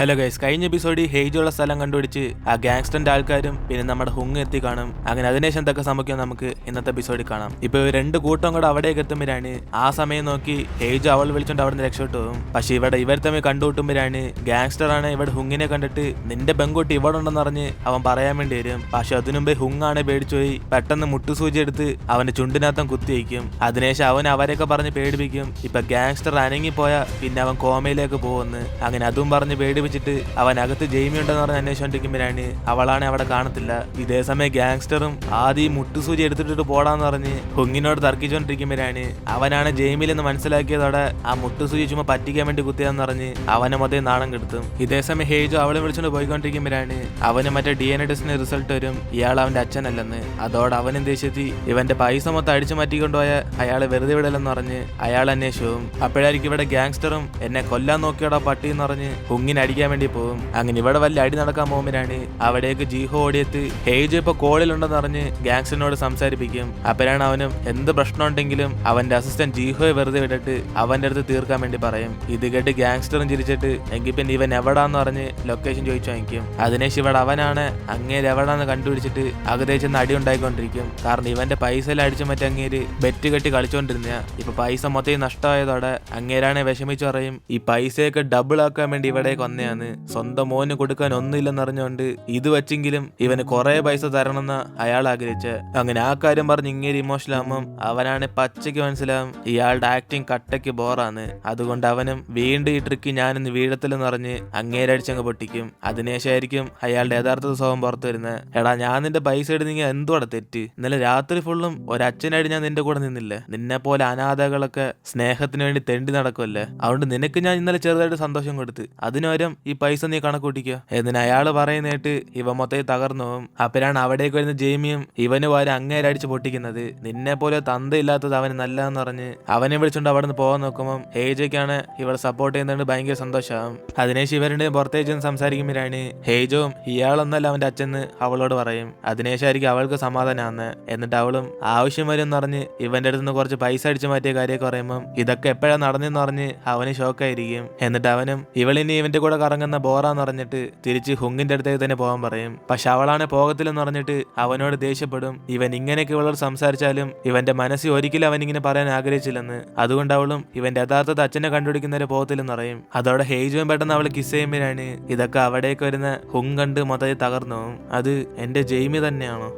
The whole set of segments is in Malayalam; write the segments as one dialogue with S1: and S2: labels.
S1: ഹലോ ഗൈസ്, കഴിഞ്ഞ എപ്പിസോഡിൽ ഹേജുള്ള സ്ഥലം കണ്ടുപിടിച്ച് ആ ഗാങ്സ്റ്ററിന്റെ ആൾക്കാരും പിന്നെ നമ്മുടെ ഹുങ് എത്തി കാണും. അങ്ങനെ അതിനുശേഷം എന്തൊക്കെ സംഭവിക്കും നമുക്ക് ഇന്നത്തെ എപ്പിസോഡിൽ കാണാം. ഇപ്പൊ രണ്ട് കൂട്ടം കൂടെ അവിടേക്ക് എത്തുമ്പോഴാണ് ആ സമയം നോക്കി ഹേജു അവൾ വിളിച്ചോണ്ട് അവിടെ നിന്ന് രക്ഷപ്പെട്ടു പോകും. പക്ഷെ ഇവർ തമ്മിൽ കണ്ടുകൂട്ടുമ്പോഴാണ് ഗാങ്സ്റ്റർ ആണ് ഇവിടെ ഹുങ്ങിനെ കണ്ടിട്ട് നിന്റെ പെൺകുട്ടി ഇവിടെ ഉണ്ടെന്ന് പറഞ്ഞ് അവൻ പറയാൻ വേണ്ടി വരും. പക്ഷെ അതിനുമുമ്പേ ഹുങ് ആണ് പേടിച്ചുപോയി പെട്ടെന്ന് മുട്ടുസൂചി എടുത്ത് അവന്റെ ചുണ്ടിനകത്തം കുത്തി വയ്ക്കും. അതിനുശേഷം അവൻ അവരെയൊക്കെ പറഞ്ഞ് പേടിപ്പിക്കും. ഇപ്പൊ ഗാങ്സ്റ്റർ അനങ്ങിപ്പോയാ പിന്നെ അവൻ കോമയിലേക്ക് പോകുന്നു. അങ്ങനെ അതും പറഞ്ഞ് പേടിപ്പിച്ചിട്ട് അവൻ അകത്ത് ജെയ്മി ഉണ്ടെന്ന് പറഞ്ഞ് അന്വേഷിച്ചോണ്ടിരിക്കുമ്പോഴാണ് അവളാണ് അവിടെ കാണത്തില്ല. ഇതേസമയം ഗാങ്സ്റ്ററും ആദ്യം മുട്ടുസൂചി എടുത്തിട്ട് പോടാന്ന് പറഞ്ഞ് ഹുങ്ങിനോട് തർക്കിച്ചോണ്ടിരിക്കുമ്പോഴാണ് അവനാണ് ജെയ്മിലെന്ന് മനസ്സിലാക്കിയതോടെ ആ മുട്ടുസൂചി ചുമ്മാ പറ്റിക്കാൻ വേണ്ടി കുത്തിയാന്ന് പറഞ്ഞ് അവനെ മൊത്തം നാണം കെടുത്തും. ഇതേസമയം ഹേജു അവളെ വിളിച്ചോണ്ട് പോയിക്കൊണ്ടിരിക്കുമ്പോഴാണ് അവന് മറ്റേ DNA ടെസ്റ്റിന് റിസൾട്ട് വരും ഇയാൾ അവന്റെ അച്ഛനല്ലെന്ന്. അതോടെ അവനും ദേഷ്യത്തി ഇവന്റെ പൈസ മൊത്തം അടിച്ചു മാറ്റിക്കൊണ്ടുപോയ അയാളെ വെറുതെ വിടലെന്ന് പറഞ്ഞ് അയാൾ അന്വേഷിക്കും. അപ്പോഴായിരിക്കും ഇവിടെ ഗാങ്സ്റ്ററും എന്നെ കൊല്ലാൻ നോക്കിയോടാ പട്ടി എന്ന് പറഞ്ഞ് ഹുങ്ങിനെ അടിക്കാൻ വേണ്ടി പോകും. അങ്ങനെ ഇവിടെ വലിയ അടി നടക്കാൻ പോകുമ്പോഴാണ് അവിടേക്ക് ജീഹോ ഓടിയെത്ത് ഹേജു ഇപ്പൊ കോളിലുണ്ടെന്ന് പറഞ്ഞ് ഗാങ്സ്റ്ററിനോട് സംസാരിപ്പിക്കും. അപ്പോഴാണ് അവനും എന്ത് പ്രശ്നം ഉണ്ടെങ്കിലും അവന്റെ അസിസ്റ്റന്റ് ജീഹോയെ വെറുതെ വിട്ടിട്ട് അവന്റെ അടുത്ത് തീർക്കാൻ വേണ്ടി പറയും. ഇത് കേട്ട് ഗാങ്സ്റ്ററും ചിരിച്ചിട്ട് എങ്കിൽ പിന്നെ ഇവൻ എവിടാന്ന് പറഞ്ഞ് ലൊക്കേഷൻ ചോദിച്ചു വാങ്ങിക്കും. അതിനേശം ഇവിടെ അവനാണ് അങ്ങേര് എവിടാന്ന് കണ്ടുപിടിച്ചിട്ട് അകദേശം അടി ഉണ്ടായിക്കൊണ്ടിരിക്കും. കാരണം ഇവന്റെ പൈസയിൽ അടിച്ചു മറ്റേ അങ്ങേര് ബെറ്റ് കെട്ടി കളിച്ചോണ്ടിരുന്ന ഇപ്പൊ പൈസ മൊത്തം നഷ്ടമായതോടെ അങ്ങേരാണ് വിഷമിച്ചു പറയും ഈ പൈസയൊക്കെ ഡബിൾ ആക്കാൻ വേണ്ടി ഇവിടേക്ക് വന്നതാണ്. സ്വന്തം മോന് കൊടുക്കാൻ ഒന്നുമില്ലെന്നറിഞ്ഞോണ്ട് ഇത് വെച്ചെങ്കിലും ഇവന് കുറെ പൈസ തരണമെന്ന അയാൾ ആഗ്രഹിച്ച്. അങ്ങനെ ആ കാര്യം പറഞ്ഞ് ഇങ്ങനെ ഇമോഷണൽ ആകുമ്പം അവനാണ് പച്ചയ്ക്ക് മനസ്സിലാവും ഇയാളുടെ ആക്ടിങ് കട്ടയ്ക്ക് ബോറാണ്. അതുകൊണ്ട് അവനും വീണ്ടും ഈ ട്രിക്ക് ഞാനിന്ന് വീഴത്തില്ലെന്ന് പറഞ്ഞ് അങ്ങേരടിച്ചങ്ങ് പൊട്ടിക്കും. അതിനുശേഷമായിരിക്കും അയാളുടെ യഥാർത്ഥ സ്വഭാവം പുറത്തു വരുന്നത്. എടാ, ഞാൻ നിന്റെ പൈസ ഇടുന്നെങ്കിൽ എന്തുവാടെ തെറ്റ്? ഇന്നലെ രാത്രി ഫുള്ളും ഒരച്ഛനായിട്ട് ഞാൻ നിന്റെ കൂടെ നിന്നില്ലേ? നിന്നെ പോലെ അനാഥകളൊക്കെ സ്നേഹത്തിന് വേണ്ടി തെണ്ടി നടക്കുമല്ലേ? അതുകൊണ്ട് നിനക്ക് ഞാൻ ഇന്നലെ ചെറുതായിട്ട് സന്തോഷം കൊടുത്ത് അതിനോരം ഈ പൈസ നീ കണക്കൂട്ടിക്കോ എന്നിന് അയാള് പറയുന്നേട്ട് ഇവ മൊത്തം തകർന്നു പോകും. അപ്പോഴാണ് അവിടേക്ക് വരുന്ന ജെയ്മിയും ഇവന് വാരം അങ്ങേരടിച്ച് പൊട്ടിക്കുന്നത്. നിന്നെ പോലെ തന്തയില്ലാത്തത് അവന് നല്ലതെന്ന് പറഞ്ഞ് അവനെ വിളിച്ചോണ്ട് അവിടെ നിന്ന് പോകാൻ നോക്കുമ്പോൾ ഹേജോയ്ക്കാണ് ഇവളെ സപ്പോർട്ട് ചെയ്യുന്നതുകൊണ്ട് ഭയങ്കര സന്തോഷമാകും. അതിനേശം ഇവരുടെ പുറത്തേക്ക് സംസാരിക്കുമ്പോഴാണ് ഹേജോവും ഇയാളൊന്നല്ല അവന്റെ അച്ഛന്ന് അവളോട് പറയും. അതിനേശമായിരിക്കും അവൾക്ക് സമാധാനമാകുന്നത്. എന്നിട്ട് അവളും ആവശ്യം വരും എന്ന് പറഞ്ഞ് ഇവന്റെ അടുത്ത് നിന്ന് കുറച്ച് പൈസ അടിച്ചു മാറ്റിയ കാര്യമൊക്കെ പറയുമ്പോൾ ഇതൊക്കെ എപ്പോഴാണ് നടന്നെന്ന് പറഞ്ഞ് അവന് ഷോക്കായിരിക്കും. എന്നിട്ട് അവനും ഇവളിനി ഇവന്റെ കൂടെ കറങ്ങുന്ന ബോറാന്ന് പറഞ്ഞിട്ട് തിരിച്ച് ഹുങ്ങിന്റെ അടുത്തേക്ക് തന്നെ പോകാൻ പറയും. പക്ഷെ അവളാണ് പോകത്തില്ലെന്ന് പറഞ്ഞിട്ട് അവനോട് ദേഷ്യപ്പെടും. ഇവൻ ഇങ്ങനെയൊക്കെ ഇവളോട് സംസാരിച്ചാലും ഇവന്റെ മനസ്സിൽ ഒരിക്കലും അവൻ ഇങ്ങനെ പറയാൻ ആഗ്രഹിച്ചില്ലെന്ന്. അതുകൊണ്ട് അവളും ഇവന്റെ യഥാർത്ഥ അച്ഛനെ കണ്ടുപിടിക്കുന്നവരെ പോകത്തില്ലെന്ന് പറയും. അതോടെ ഹേജുവും പെട്ടെന്ന് അവള് കിസ് ചെയ്യുമ്പോഴാണ് ഇതൊക്കെ അവിടേക്ക് വരുന്ന ഹുങ് കണ്ട് മൊത്തത്തിൽ തകർന്നു. അത് എന്റെ ജെയ്മി തന്നെയാണോ?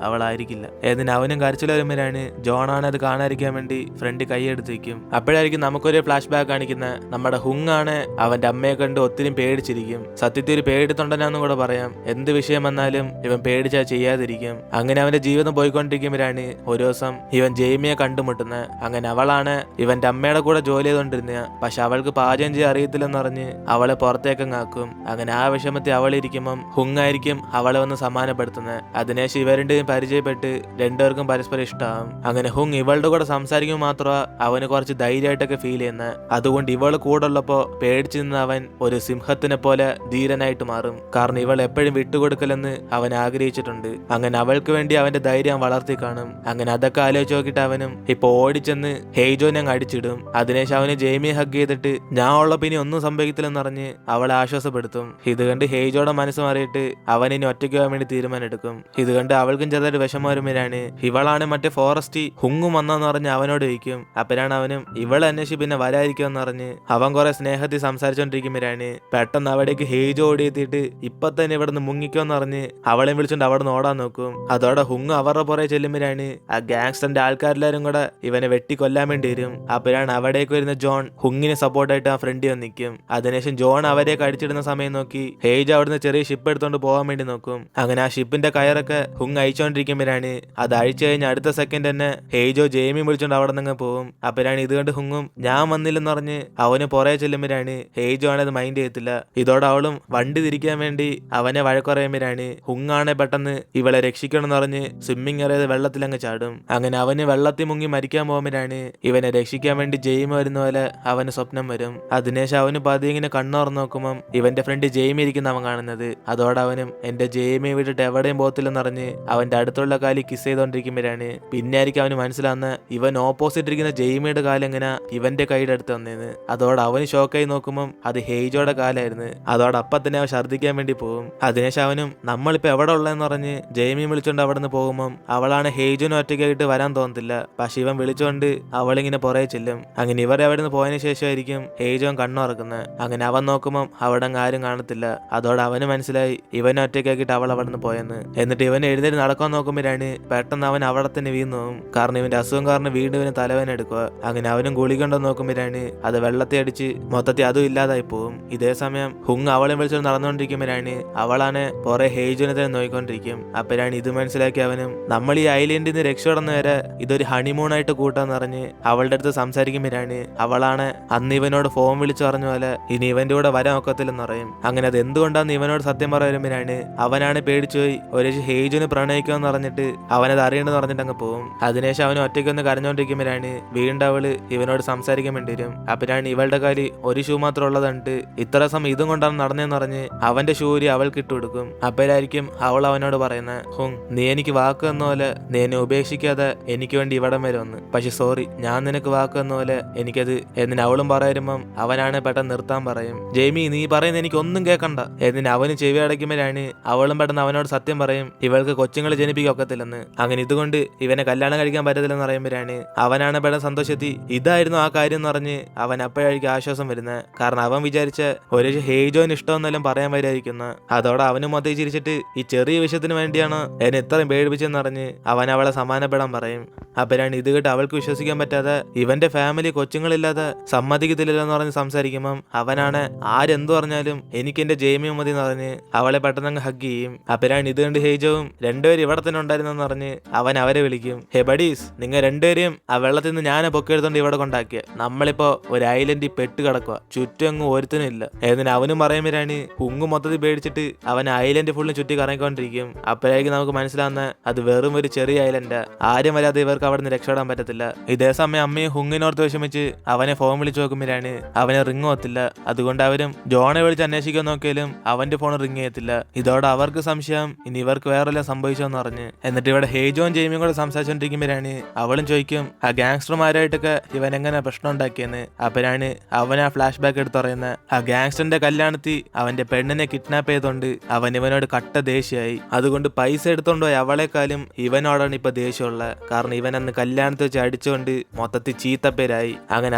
S1: അവളായിരിക്കില്ല എന്നിന് അവനും കരച്ചിൽ വരുമ്പോഴാണ് ജോണാണ് അത് കാണാതിരിക്കാൻ വേണ്ടി ഫ്രണ്ട് കൈയെടുത്ത് വയ്ക്കും. അപ്പോഴായിരിക്കും നമുക്കൊരു ഫ്ലാഷ് ബാക്ക് കാണിക്കുന്ന നമ്മുടെ ഹുങ് ആണ് അവന്റെ അമ്മയെ കണ്ട് ഒത്തിരി പേടിച്ചിരിക്കും. സത്യത്തിൽ ഒരു പേടിത്തൊണ്ടനാന്നും കൂടെ പറയാം. എന്ത് വിഷയം വന്നാലും ഇവൻ പേടിച്ചാ ചെയ്യാതിരിക്കും. അങ്ങനെ അവന്റെ ജീവിതം പോയിക്കൊണ്ടിരിക്കുമ്പോഴാണ് ഒരു ദിവസം ഇവൻ ജെയ്മിയെ കണ്ടുമുട്ടുന്നത്. അങ്ങനെ അവളാണ് ഇവന്റെ അമ്മയുടെ കൂടെ ജോലി ചെയ്തോണ്ടിരുന്ന. പക്ഷെ അവൾക്ക് പാചകം ചെയ്യാൻ അറിയത്തില്ലെന്ന് പറഞ്ഞ് അവളെ പുറത്തേക്കങ്ങാക്കും. അങ്ങനെ ആ വിഷമത്തിൽ അവളിരിക്കുമ്പം ഹുങ് ആയിരിക്കും അവളെ വന്ന് സമാനപ്പെടുത്തുന്നത്. അതിനുശേഷം ഇവരുടെയും പരിചയപ്പെട്ട് രണ്ടുപേർക്കും പരസ്പരം ഇഷ്ടമാകും. അങ്ങനെ ഹുങ് ഇവളുടെ കൂടെ സംസാരിക്കുമ്പോൾ മാത്രമാ അവന് കുറച്ച് ധൈര്യമായിട്ടൊക്കെ ഫീൽ ചെയ്യുന്നത്. അതുകൊണ്ട് ഇവള് കൂടെ ഉള്ളപ്പോ പേടിച്ചു നിന്ന് അവൻ ഒരു സിംഹത്തിനെ പോലെ ധീരനായിട്ട് മാറും. കാരണം ഇവൾ എപ്പോഴും വിട്ടുകൊടുക്കലെന്ന് അവൻ ആഗ്രഹിച്ചിട്ടുണ്ട്. അങ്ങനെ അവൾക്ക് വേണ്ടി അവന്റെ ധൈര്യം വളർത്തി കാണും. അങ്ങനെ അതൊക്കെ ആലോചിച്ച് നോക്കിയിട്ട് അവനും ഇപ്പൊ ഓടിച്ചെന്ന് ഹേജോനെ അങ്ങ് അടിച്ചിടും. അതിനുശേഷം അവന് ജെയ്മിയെ ഹഗ് ചെയ്തിട്ട് ഞാൻ ഉള്ളപ്പോ ഇനി ഒന്നും സംഭവിക്കില്ലെന്ന് പറഞ്ഞ് അവളെ ആശ്വാസപ്പെടുത്തും. ഇത് കണ്ട് ഹേജോടെ മനസ്സ് മാറിയിട്ട് അവൻ ഇനി ഒറ്റയ്ക്ക് പോകാൻ വേണ്ടി തീരുമാനം എടുക്കും. ഇത് കണ്ട് അവൾക്കും ചെറുതായിട്ട് വിഷമം വരുമ്പോഴാണ് ഇവളാണ് മറ്റേ ഫോറസ്റ്റ് ഹുങ്ങും വന്നെന്ന് പറഞ്ഞ് അവനോട് ചോദിക്കും. അപ്പോഴാണ് അവനും ഇവളെ അന്വേഷിച്ച് പിന്നെ വരാതിരിക്കുമെന്ന് പറഞ്ഞ് അവൻ കുറെ സ്നേഹത്തിൽ സംസാരിച്ചോണ്ടിരിക്കുമ്പോഴാണ് പെട്ടെന്ന് അവിടേക്ക് ഹേജോ ഓടിയെത്തിയിട്ട് ഇപ്പൊ തന്നെ ഇവിടെ നിന്ന് മുങ്ങിക്കോന്ന് പറഞ്ഞ് അവളെ വിളിച്ചോണ്ട് അവിടെ നിന്ന് ഓടാൻ നോക്കും. അതോടെ ഹുങ് അവരുടെ പുറകെ ചെല്ലുമ്പോഴാണ് ആ ഗാങ്സ്റ്ററിന്റെ ആൾക്കാരെല്ലാരും കൂടെ ഇവനെ വെട്ടി കൊല്ലാൻ വേണ്ടി വരും. അപ്പോഴാണ് അവിടേക്ക് വരുന്ന ജോൺ ഹുങ്ങിനെ സപ്പോർട്ടായിട്ട് ആ ഫ്രണ്ട് വന്ന് നിൽക്കും. അതിനുശേഷം ജോൺ അവരെയൊക്കെ അടിച്ചിടുന്ന സമയം നോക്കി ഹേജ് അവിടുന്ന് ചെറിയ ഷിപ്പ് എടുത്തോണ്ട് പോകാൻ വേണ്ടി നോക്കും. അങ്ങനെ ആ ഷിപ്പിന്റെ കയറൊക്കെ ഹുങ് അയച്ചോണ്ടിരിക്കുമ്പോഴാണ് അത് അഴിച്ചു കഴിഞ്ഞ അടുത്ത സെക്കൻഡ് തന്നെ ഹേജോ ജെയ്മി വിളിച്ചോണ്ട് അവിടെ നിന്ന് പോകും. അപ്പോഴാണ് ഇത് കണ്ട് ഹുങ്ങും ഞാൻ വന്നില്ലെന്ന് പറഞ്ഞ് അവന് പുറകെ ചെല്ലുമ്പോഴാണ് ഹേജോ ആണത് മൈൻഡ് ചെയ്യത്തില്ല. ഇതോടെ അവളും വണ്ടി തിരിക്കാൻ വേണ്ടി അവനെ വഴക്കുറയുമ്പോഴാണ് ഹുങ്ങാണെ പെട്ടെന്ന് ഇവളെ രക്ഷിക്കണം എന്ന് പറഞ്ഞ് സ്വിമ്മിങ് അറിയാതെ വെള്ളത്തിലങ്ങ് ചാടും. അങ്ങനെ അവന് വെള്ളത്തിൽ മുങ്ങി മരിക്കാൻ പോകുമ്പോഴാണ് ഇവനെ രക്ഷിക്കാൻ വേണ്ടി ജെയ്മി വരുന്ന പോലെ അവന് സ്വപ്നം വരും. അതിനുശേഷം അവന് പതി ഇങ്ങനെ കണ്ണുറന്ന് നോക്കുമ്പം ഇവന്റെ ഫ്രണ്ട് ജെയ്മി ഇരിക്കുന്ന അവൻ കാണുന്നത്. അതോടെ അവനും എന്റെ ജെയ്മി വിട്ടിട്ട് എവിടെയും പോകത്തില്ലെന്ന് പറഞ്ഞ് അവന്റെ അടുത്തുള്ള കാലി കിസ് ചെയ്തോണ്ടിരിക്കുമ്പോഴാണ് പിന്നെ ആയിരിക്കും അവന് മനസ്സിലാവുന്ന ഇവൻ ഓപ്പോസിറ്റ് ഇരിക്കുന്ന ജെയ്മിയുടെ കാലം എങ്ങനെ ഇവന്റെ കൈയുടെ അടുത്ത് വന്നേന്ന്. അതോടെ അവന് ഷോക്കായി നോക്കുമ്പം അത് ഹേജോടെ കാലായിരുന്നു. അതോടെ അപ്പം തന്നെ അവൻ ഛർദ്ദിക്കാൻ വേണ്ടി പോകും. അതിനുശേഷം അവനും നമ്മളിപ്പോൾ എവിടെ ഉള്ളതെന്ന് പറഞ്ഞ് ജെയ്മി വിളിച്ചോണ്ട് അവിടെ നിന്ന് പോകുമ്പം അവളാണ് ഹെയ്ജുനും ഒറ്റയ്ക്കായിട്ട് വരാൻ തോന്നത്തില്ല. പക്ഷെ ഇവൻ വിളിച്ചോണ്ട് അവളിങ്ങനെ പുറകെ ചെല്ലും. അങ്ങനെ ഇവരെ അവിടെ നിന്ന് പോയതിനു ശേഷമായിരിക്കും ഹെയ്ജോൻ കണ്ണുറക്കുന്നത്. അങ്ങനെ അവൻ നോക്കുമ്പം അവിടെ ആരും കാണത്തില്ല. അതോടെ അവന് മനസ്സിലായി ഇവനെ ഒറ്റയ്ക്കാക്കിയിട്ട് അവൾ അവിടെ നിന്ന് പോയെന്ന്. എന്നിട്ട് ഇവൻ എഴുന്നേറ്റ് നടക്കാൻ നോക്കുമ്പോഴാണ് പെട്ടെന്ന് അവൻ അവിടെ തന്നെ വീണു പോകും. കാരണം ഇവന്റെ അസുഖം കാരണം വീണ്ടും ഇവന് തലവേദന എടുക്കുക. അങ്ങനെ അവനും ഗുളികണ്ടോ നോക്കുമ്പോഴാണ് അത് വെള്ളത്തെ അടിച്ച് മൊത്തത്തിൽ അതും ഇല്ലാതായി പോകും. ഇതേ സമയം ഹുങ് അവളെ വിളിച്ചോണ്ട് നടന്നുകൊണ്ടിരിക്കുമ്പോഴാണ് അവളാണ് കുറെ ഹെയ്ജുനെ തന്നെ നോക്കിക്കൊണ്ടിരിക്കും. അപ്പോഴാണ് ഇത് മനസ്സിലാക്കി അവനും നമ്മൾ ഈ ഐലൻഡിൽ നിന്ന് രക്ഷപ്പെടുന്ന വരെ ഇതൊരു ഹണിമൂണായിട്ട് കൂട്ടാന്ന് പറഞ്ഞ് അവളുടെ അടുത്ത് സംസാരിക്കുമ്പോഴാണ് അവളാണ് അന്ന് ഇവനോട് ഫോൺ വിളിച്ചു പറഞ്ഞ പോലെ ഇനി ഇവന്റെ കൂടെ വരാൻ ഒക്കത്തില്ലെന്ന് പറയും. അങ്ങനെ അത് എന്തുകൊണ്ടാന്ന് ഇവനോട് സത്യം പറയുമ്പോഴാണ് അവനാണ് പേടിച്ചു പോയി ഒരു ഹെയ്ജുന് പ്രണയിക്കുമെന്ന് പറഞ്ഞിട്ട് അവനത് അറിയണമെന്ന് പറഞ്ഞിട്ട് അങ്ങ് പോകും. അതിനുശേഷം അവന് ഒറ്റയ്ക്കൊന്ന് കരഞ്ഞോണ്ടിരിക്കുമ്പോഴാണ് വീണ്ടും അവള് ഇവനോട് സംസാരിക്കാൻ വേണ്ടി വരും. അപ്പോഴാണ് ഇവളുടെ കാലി ഒരു ഷൂ മാത്രം ഉള്ളതുണ്ട് ഇത്ര സമയം ഇതും കൊണ്ടാണ് നടന്നതെന്ന് പറഞ്ഞ് അവന്റെ ഷൂരി അവൾക്ക് ഇട്ട് കൊടുക്കും. അപ്പോഴായിരിക്കും അവൾ അവനോട് പറയുന്നത്, ഹുങ് നീ എനിക്ക് വാക്ക് തന്ന പോലെ നീ എന്നെ ഉപേക്ഷിക്കാതെ എനിക്ക് വേണ്ടി ഇവിടം വരെ വന്ന്. പക്ഷെ സോറി ഞാൻ നിനക്ക് വാക്ക് തന്ന പോലെ എനിക്കത് എന്നിന് അവളും പറയുമ്പം അവനാണ് പെട്ടെന്ന് നിർത്താൻ പറയും. ജെയ്മി നീ പറയുന്നത് എനിക്ക് ഒന്നും കേൾക്കണ്ട എന്നിന് അവന് ചെവി അടയ്ക്കുമ്പോഴാണ് അവളും പെട്ടെന്ന് അവനോട് സത്യം പറയും ഇവൾക്ക് കൊച്ചുങ്ങളെ ജനിപ്പിക്കൊക്കത്തില്ലെന്ന്. അങ്ങനെ ഇതുകൊണ്ട് ഇവനെ കല്യാണം കഴിക്കാൻ പറ്റത്തില്ലെന്ന് പറയുമ്പോഴാണ് അവനാണ് പെട്ടെന്ന് സന്തോഷത്തി ഇതായിരുന്നു ആ കാര്യം എന്ന് പറഞ്ഞ് അവൻ അപ്പോഴായിരിക്കും ആശ്വാസം വരുന്നത്. കാരണം അവൻ വിചാരിച്ച ഒരു ഹെയ്ജോന് ഇഷ്ടമെന്നെല്ലാം പറയാൻ വരായിരിക്കുന്ന. അതോടെ അവനും മൊത്തം ചിരിച്ചിട്ട് ഈ ചെറിയ വിഷയത്തിന് വേണ്ടിയാണ് എന്നെ ഇത്രയും പേടിപ്പിച്ചെന്ന് പറഞ്ഞ് അവൻ അവളെ സമാനപ്പെടാൻ പറയും. അപ്പോഴാണ് ഇത് കേട്ട് അവൾക്ക് വിശ്വസിക്കാൻ പറ്റാതെ ഇവന്റെ ഫാമിലി കൊച്ചുങ്ങളില്ലാതെ സമ്മതിക്കത്തില്ലെന്ന് പറഞ്ഞ് സംസാരിക്കുമ്പം അവനാണ് ആരെന്തു പറഞ്ഞാലും എനിക്ക് എന്റെ ജെയ്മി മതി എന്ന് പറഞ്ഞ് അവളെ പെട്ടെന്ന് അങ്ങ് ഹഗ് ചെയ്യും. അപ്പോഴാണ് ഇത് കണ്ട് ഹെയ്ജോവും രണ്ടുപേരും ഇവിടെ തന്നെ ഉണ്ടായിരുന്നെന്ന് പറഞ്ഞ് അവൻ അവരെ വിളിക്കും. ഹേ ബഡീസ് നിങ്ങൾ രണ്ടുപേരെയും ആ വെള്ളത്തിൽ നിന്ന് ഞാനെ പൊക്കിയെടുത്തോണ്ട് ഇവിടെ കൊണ്ടാക്കിയ നമ്മളിപ്പോ ഒരു ഐലൻഡിൽ പെട്ട് കിടക്കുക ചുറ്റും അങ്ങ് ഒരുത്തനും ഇല്ല എന്നിന് അവനും പറയുമ്പോഴാണ് ഹുങ് മൊത്തത്തിൽ പേടിച്ചിട്ട് അവൻ ഐലൻഡ് ഫുള്ളും ചുറ്റി കറങ്ങിക്കൊണ്ടിരിക്കും. അപ്പോഴേക്കും നമുക്ക് മനസ്സിലാവുന്ന അത് വെറും ഒരു ചെറിയ ഐലൻഡാ. ആരും വരാതെ ഇവർക്ക് അവിടെ നിന്ന് രക്ഷപ്പെടാൻ പറ്റത്തില്ല. ഇതേ സമയം അമ്മയും ഹുങ്ങിനോർത്ത് വിഷമിച്ച് അവനെ ഫോൺ വിളിച്ചു നോക്കുമ്പോഴാണ് അവനെ റിങ് ഒത്തില്ല. അതുകൊണ്ട് അവരും ജോണെ വിളിച്ച് അന്വേഷിക്കാൻ നോക്കിയാലും അവന്റെ ഫോൺ റിങ് ചെയ്യത്തില്ല. ഇതോടെ അവർക്ക് സംശയം ഇനി ഇവർക്ക് വേറെല്ലാം സംഭവിച്ചോന്ന് പറഞ്ഞ്. എന്നിട്ട് ഇവിടെ ഹെയ്ജോൻ ജെയ്മിയും കൂടെ സംസാരിച്ചോണ്ടിരിക്കുമ്പോഴാണ് അവളും ചോദിക്കും ആ ഗാങ്സ്റ്റർമാരായിട്ടൊക്കെ ഇവൻ എങ്ങനെ പ്രശ്നം ഉണ്ടാക്കിയെന്ന്. അപ്പോഴാണ് അവൻ ആ ഫ്ലാഷ് ബാക്ക് എടുത്ത് പറയുന്നത് ആ ഗാങ്സ്റ്ററിന്റെ കല്യാണത്തിൽ അവന്റെ പെണ്ണിനെ കിഡ്നാപ്പ് ചെയ്തോണ്ട് അവൻ ഇവനോട് കട്ട ദേഷ്യമായി. അതുകൊണ്ട് പൈസ എടുത്തോണ്ട് പോയി അവളെക്കാളും ഇവനോടാണ് ഇപ്പൊ ദേഷ്യമുള്ളത്. കാരണം ഇവൻ അന്ന് കല്യാണത്തിൽ വെച്ച് അടിച്ചുകൊണ്ട് മൊത്തത്തിൽ ചീത്തപ്പേരായി. അങ്ങനെ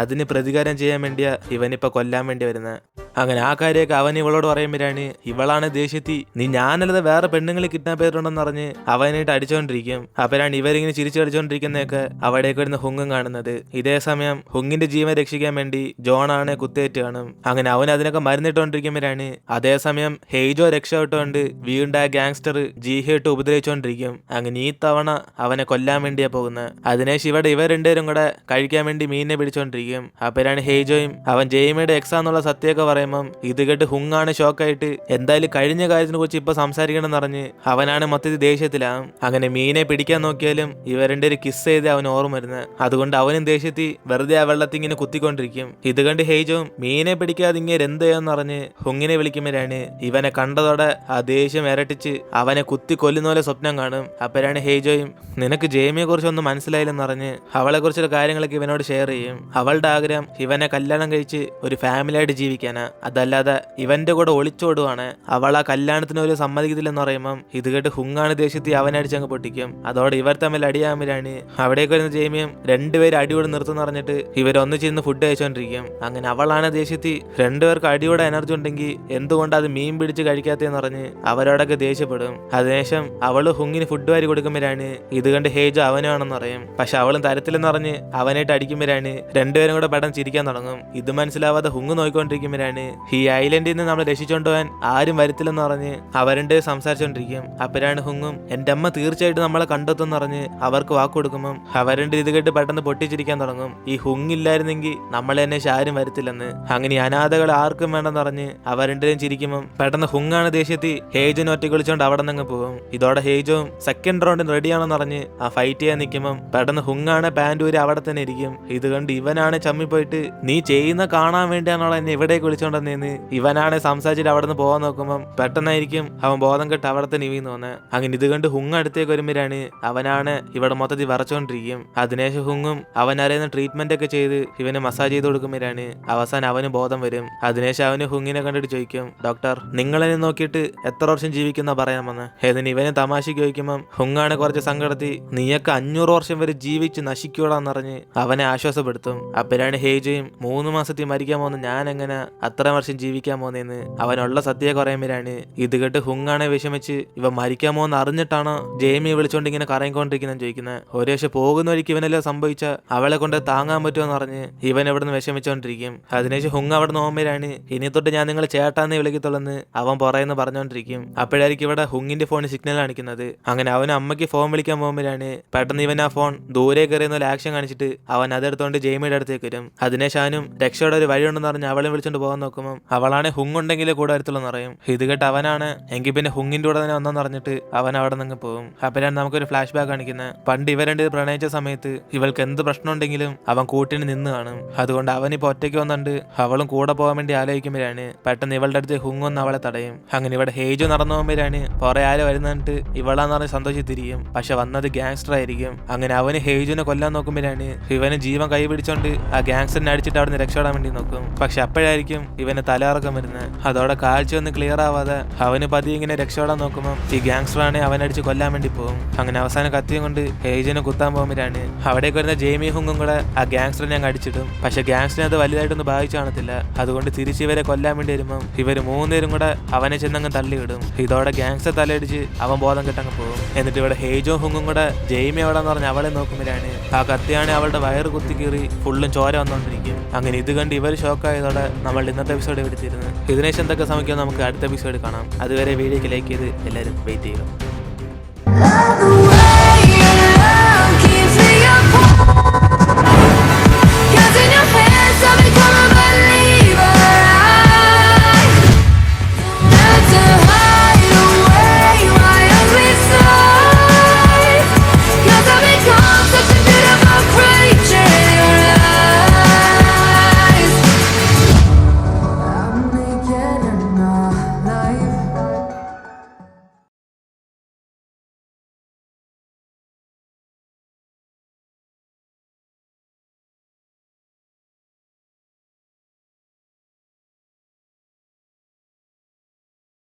S1: അതിന് പ്രതികാരം ചെയ്യാൻ വേണ്ടിയാ ഇവനിപ്പൊ കൊല്ലാൻ വേണ്ടി വരുന്നത്. അങ്ങനെ ആ കാര്യമൊക്കെ അവൻ ഇവളോട് പറയുമ്പോഴാണ് ഇവളാണ് ദേഷ്യത്തി നീ ഞാനല്ലാതെ വേറെ പെണ്ണുങ്ങളെ കിഡ്നാപ്പ് ചെയ്തിട്ടുണ്ടെന്ന് പറഞ്ഞ് അവനായിട്ട് അടിച്ചുകൊണ്ടിരിക്കും. അപ്പോഴാണ് ഇവരിങ്ങനെ ചിരിച്ചു അടിച്ചുകൊണ്ടിരിക്കുന്നതൊക്കെ അവിടേക്ക് വരുന്ന ഹുങ്ങും കാണുന്നത്. ഇതേ സമയം ഹുങ്ങിന്റെ ജീവൻ രക്ഷിക്കാൻ വേണ്ടി ജോണാണ് കുത്തേറ്റ് കാണും. അങ്ങനെ അവൻ അതിനൊക്കെ മരുന്നിട്ടുകൊണ്ടിരിക്കുമ്പോഴാണ് അതേസമയം ഹെയ്ജോ രക്ഷപ്പെട്ടുകൊണ്ട് വീണ്ടും ആ ഗാങ്സ്റ്റർ ജീഹയിട്ട് ഉപദ്രവിച്ചുകൊണ്ടിരിക്കും. അങ്ങനെ ഈ തവണ അവനെ കൊല്ലാൻ വേണ്ടിയാ പോകുന്നത്. അതിനുശേഷം ഇവിടെ ഇവർ രണ്ടുപേരും കൂടെ കഴിക്കാൻ വേണ്ടി മീനിനെ പിടിച്ചോണ്ടിരിക്കും. അപ്പോഴാണ് ഹെയ്ജോയും അവൻ ജെയ്മിയുടെ എക്സാന്നുള്ള സത്യമൊക്കെ പറയുമ്പം ഇത് കേട്ട് ഹുങ്ങാണ് ഷോക്കായിട്ട് എന്തായാലും കഴിഞ്ഞ കാര്യത്തിനെ കുറിച്ച് ഇപ്പൊ സംസാരിക്കണം എന്ന് പറഞ്ഞ് അവനാണ് മൊത്തത്തിൽ ദേഷ്യത്തിലാവും. അങ്ങനെ മീനെ പിടിക്കാൻ നോക്കിയാലും ഇവരുടെ ഒരു കിസ് ചെയ്ത് അവൻ ഓർമ്മ വരുന്നത്. അതുകൊണ്ട് അവനും ദേഷ്യത്തിൽ വെറുതെ ആ വെള്ളത്തിൽ ഇങ്ങനെ കുത്തിക്കൊണ്ടിരിക്കും. ഇത് കണ്ട് ഹെയ്ജോയും മീനെ പിടിക്കാതെ ഇങ്ങനെ എന്ത് ചെയ്യാന്ന് പറഞ്ഞ് ഹുങ്ങിനെ വിളിക്കുമ്പോഴാണ് ഇവനെ കണ്ടതോടെ ആ ദേഷ്യം ഇരട്ടിച്ച് അവനെ കുത്തി കൊല്ലുന്ന പോലെ സ്വപ്നം കാണും. അപ്പോഴാണ് ഹെയ്ജോയും നിനക്ക് ജെയ്മിയെ കുറിച്ചൊന്നും മനസ്സിലായില്ലെന്ന് പറഞ്ഞ് അവളെ കുറിച്ചുള്ള കാര്യങ്ങളൊക്കെ ഇവനോട് ഷെയർ ചെയ്യും. അവളുടെ ആഗ്രഹം ഇവനെ കല്യാണം കഴിച്ച് ഒരു ഫാമിലി ആയിട്ട് ജീവിക്കാനാ, അതല്ലാതെ ഇവന്റെ കൂടെ ഒളിച്ചോടുവാണ്. അവൾ ആ കല്യാണത്തിന് ഒരു സമ്മതിക്കത്തില്ലെന്ന് പറയുമ്പം ഇത് കേട്ട് ഹുങ്ങാണ് ദേഷ്യത്തിൽ അവനടിച്ചങ്ങ് പൊട്ടിക്കും. അതോടെ ഇവർ തമ്മിൽ അടിയാകുമ്പോഴാണ് അവിടേക്ക് വരുന്ന ജെയ്മിയും രണ്ടുപേരും അടിയോട് നിർത്തുന്ന പറഞ്ഞിട്ട് ഇവരൊന്നിച്ചിരുന്ന് ഫുഡ് കഴിച്ചോണ്ടിരിക്കും. അങ്ങനെ അവളാണ് ദേഷ്യത്തിൽ രണ്ടുപേർക്ക് അടിയോടെ എനർജി ഉണ്ടെങ്കിൽ എന്തുകൊണ്ട് അത് മീൻ പിടിച്ച് കഴിക്കാത്തതെന്ന് പറഞ്ഞ് അവരോടൊക്കെ ദേഷ്യപ്പെടും. അതിനുശേഷം അവള് ഹുങ്ങിന് ഫുഡ് വാരി കൊടുക്കുമ്പോഴാണ് ഇത് കണ്ട് ഹേജോ അവനാണെന്ന് പറയും. പക്ഷെ അവളും തരത്തിലെന്ന് പറഞ്ഞ് അവനായിട്ട് അടിക്കുമ്പോഴാണ് രണ്ടുപേരും കൂടെ പെട്ടെന്ന് ചിരിക്കാൻ തുടങ്ങും. ഇത് മനസ്സിലാവാതെ ഹുങ്ങ് നോക്കിക്കൊണ്ടിരിക്കുമ്പോഴാണ് ഈ ഐലൻഡിൽ നിന്ന് നമ്മൾ രക്ഷിച്ചോണ്ട് പോകാൻ ആരും വരത്തില്ലെന്ന് പറഞ്ഞ് അവരുടെ സംസാരിച്ചോണ്ടിരിക്കും. അപ്പോഴാണ് ഹുങ്ങും എന്റെ അമ്മ തീർച്ചയായിട്ടും നമ്മളെ കണ്ടെത്തുമെന്ന് പറഞ്ഞ് അവർക്ക് വാക്ക് കൊടുക്കുമ്പം അവരുടെ ഇത് കേട്ട് പെട്ടെന്ന് പൊട്ടിച്ചിരിക്കാൻ തുടങ്ങും. ഈ ഹുങ്ങില്ലായിരുന്നെങ്കിൽ നമ്മളെ അന്വേഷിച്ച് ആരും വരത്തില്ലെന്ന്. അങ്ങനെ അനാഥകൾ ആർക്കും വേണ്ടെന്ന് പറഞ്ഞ് അവരുടെയും ചിരിക്കുമ്പം പെട്ടെന്ന് ഹുങ്ങാണ് ദേഷ്യത്തിൽ ഹേജോനെ ഒറ്റ വിളിച്ചോണ്ട് അവിടെ നിന്ന് പോകും. ഇതോടെ ഹേജോയും സെക്കൻഡ് റൗണ്ടിന് റെഡിയാണെന്ന് പറഞ്ഞ് ആ ഫൈറ്റ് ചെയ്യാൻ നിൽക്കുമ്പം പെട്ടെന്ന് ഹുങ്ങാണ് പാൻഡൂര് അവിടെ തന്നെ ഇരിക്കും. ഇത് കണ്ട് ഇവനാണ് ചമ്മിപ്പോയിട്ട് നീ ചെയ്യുന്ന കാണാൻ വേണ്ടിയാണോ എന്നെ ഇവിടേക്ക് വിളിച്ചോണ്ട് വിളിച്ചോണ്ടെന്ന് ഇവനാണ് സംസാരിച്ചിട്ട് അവിടെ നിന്ന് പോകാൻ നോക്കുമ്പോൾ പെട്ടെന്നായിരിക്കും അവൻ ബോധം കെട്ട് അവിടെ തന്നെ വീന്ന് തോന്നുന്നത്. അങ്ങനെ ഇത് കണ്ട് ഹുങ് അടുത്തേക്ക് വരുമ്പോഴാണ് അവനാണ് ഇവിടെ മൊത്തത്തിൽ വരച്ചോണ്ടിരിക്കും. അതിനുശേഷം ഹുങ്ങും അവൻ അറിയുന്ന ട്രീറ്റ്മെന്റ് ഒക്കെ ചെയ്ത് ഇവന് മസാജ് ചെയ്ത് കൊടുക്കുമ്പോഴാണ് അവസാനം അവന് ബോധം വരും. അതിനുശേഷം അവന് ഹുങ്ങിനെ കണ്ടിട്ട് ചോദിക്കും, ഡോക്ടർ നിങ്ങളെന്നെ നോക്കിയിട്ട് എത്ര വർഷം ജീവിക്കുന്ന പറയാമെന്ന്. ഏതിന് ഇവനെ തമാശക്ക് ചോദിക്കുമ്പം ഹുങ്ങാണ് കുറച്ച് സങ്കടത്തി നീയൊക്കെ 500 വർഷം വരെ ജീവിച്ച് നശിക്കൂടാന്ന് പറഞ്ഞ് അവനെ ആശ്വാസപ്പെടുത്തും. അപ്പോഴാണ് ഹേജയും 3 മാസത്തിൽ മരിക്കാൻ പോകുന്ന ഞാൻ എങ്ങനെ അത്ര വർഷം ജീവിക്കാൻ പോകുന്നതെന്ന് അവനുള്ള സത്യ കുറയുമ്പോഴാണ് ഇത് കേട്ട് ഹുങ്ങാണെ വിഷമിച്ച് ഇവ മരിക്കാൻ പോകുന്ന അറിഞ്ഞിട്ടാണോ ജെയ്മിയെ വിളിച്ചോണ്ട് ഇങ്ങനെ കറങ്ങിക്കൊണ്ടിരിക്കുന്ന ചോദിക്കുന്നത്. ഒരു പക്ഷെ പോകുന്ന വഴിക്ക് ഇവനെല്ലാം സംഭവിച്ച അവളെ കൊണ്ട് താങ്ങാൻ പറ്റുമെന്ന് പറഞ്ഞ് ഇവൻ എവിടെ നിന്ന് വിഷമിച്ചോണ്ടിരിക്കും. അതിനുശേഷം ഹുങ് അവിടെ നിന്ന് പോകുമ്പോഴാണ് ഇനി തൊട്ട് ഞാൻ നിങ്ങളെ ചേട്ടാന്ന് വിളിക്കത്തുള്ളെന്ന് അവൻ പുറയെന്ന് പറഞ്ഞോണ്ടിരിക്കും. അപ്പോഴായിരിക്കും ഇവിടെ ഹുങ്ങിന്റെ ഫോണിൽ സിഗ്നൽ കാണിക്കുന്നത്. അങ്ങനെ അവൻ അമ്മയ്ക്ക് ഫോൺ വിളിക്കാൻ പോകുമ്പോഴാണ് പെട്ടെന്ന് ഇവൻ ആ ഫോൺ ദൂരെ കയറിയെന്ന ആക്ഷൻ കാണിച്ചിട്ട് അവൻ അതെടുത്തോണ്ട് ജെയ്മിയുടെ അടുത്തേക്ക് വരും. അതിനുശേഷം രക്ഷയുടെ ഒരു വഴിയുണ്ടെന്ന് പറഞ്ഞ് അവളെ വിളിച്ചോണ്ട് പോകാൻ നോക്കുമ്പോൾ അവളാണ് ഹുങ് ഉണ്ടെങ്കിലേ കൂടെ വരത്തുള്ളെന്ന് പറയും. ഇത് കേട്ട് അവനാണ് എങ്കിൽ പിന്നെ ഹുങ്ങിന്റെ കൂടെ തന്നെ ഒന്നെന്ന് പറഞ്ഞിട്ട് അവൻ അവിടെ നിന്ന് പോകും. അപ്പോഴാണ് നമുക്കൊരു ഫ്ലാഷ് ബാക്ക് കാണിക്കുന്നത്. പണ്ട് ഇവ രണ്ട് പ്രണയിച്ച സമയത്ത് ഇവൾക്ക് എന്ത് പ്രശ്നം ഉണ്ടെങ്കിലും അവൻ കൂട്ടിന് നിന്ന് കാണും. അതുകൊണ്ട് അവനിപ്പോ ഒറ്റയ്ക്ക് വന്നുണ്ട് അവളും കൂടെ പോകാൻ വേണ്ടി ആലോചിക്കുമ്പോഴാണ് പെട്ടെന്ന് ഇവളുടെ അടുത്ത് ഹുങ് ഒന്ന് അവളെ തടയും. അങ്ങനെ ഇവിടെ ഹേജു നടന്നു പോകുമ്പോഴാണ് കുറെ ആര് വരുന്നിട്ട് ഇവളാന്ന് പറഞ്ഞ് സന്തോഷിച്ചിരിക്കും. പക്ഷെ വന്നത് ഗാങ്സ്റ്റർ ആയിരിക്കും. അങ്ങനെ അവന് ഹേജുവിനെ കൊല്ലാൻ നോക്കുമ്പോഴാണ് ഇവന് ജീവൻ കൈ പിടിച്ചോണ്ട് ആ ഗാങ്സ്റ്ററിനെ അടിച്ചിട്ട് അവിടെ നിന്ന് രക്ഷപ്പെടാൻ വേണ്ടി നോക്കും. പക്ഷെ അപ്പോഴായിരിക്കും ഇവന് തലയിറക്കം വരുന്നത്. അതോടെ കാഴ്ച ഒന്നും ക്ലിയർ ആവാതെ അവന് പതി ഇങ്ങനെ രക്ഷപ്പെടാൻ നോക്കുമ്പോൾ ഈ ഗാങ്സ്റ്ററാണ് അവനടിച്ച് കൊല്ലാൻ വേണ്ടി പോകും. അങ്ങനെ അവസാനം കത്തിയും കൊണ്ട് ഹേജുവിനെ കുത്താൻ പോകുമ്പോഴാണ് അവിടേക്ക് വരുന്ന ജെയ്മി ഹുങ്ങും കൂടെ ആ ഗാങ്സ്റ്ററിനെ അങ്ങ് അടിച്ചിടും. പക്ഷെ ഗാങ്സ്റ്ററിനെ അത് വലുതായിട്ടൊന്നും ബാധിച്ചു കാണത്തില്ല. അതുകൊണ്ട് തിരിച്ച് ഇവരെ കൊല്ലാൻ വേണ്ടി വരുമ്പോൾ ഇവര് 3 പേരും കൂടെ അവനെ ചെന്നങ്ങ് തള്ളിവിടും. ഇതോടെ ഗാങ്സ്റ്റർ തലയടിച്ച് അവൻ ബോധം കെട്ടങ്ങ് പോകും. എന്നിട്ട് ഇവിടെ ഹേജോ ഹുങ്ങും കൂടെ ജെയ്മി എവിടെന്ന് പറഞ്ഞ് അവളെ നോക്കുമ്പോഴാണ് ആ കത്തിയാണ് അവളുടെ വയറ് കുത്തിക്കീറി ഫുള്ളും ചോര വന്നോണ്ടിരിക്കും. അങ്ങനെ ഇത് കണ്ട് ഇവർ ഷോക്കായതോടെ നമ്മൾ ഇന്നത്തെ എപ്പിസോഡ് എടുത്തിരുന്നു. ഇതിനുശേഷം എന്തൊക്കെ സമയത്ത് നമുക്ക് അടുത്ത എപ്പിസോഡ് കാണാം. അതുവരെ വീഡിയോക്ക് ലൈക്ക് ചെയ്ത് എല്ലാവരും വെയിറ്റ് ചെയ്യുക.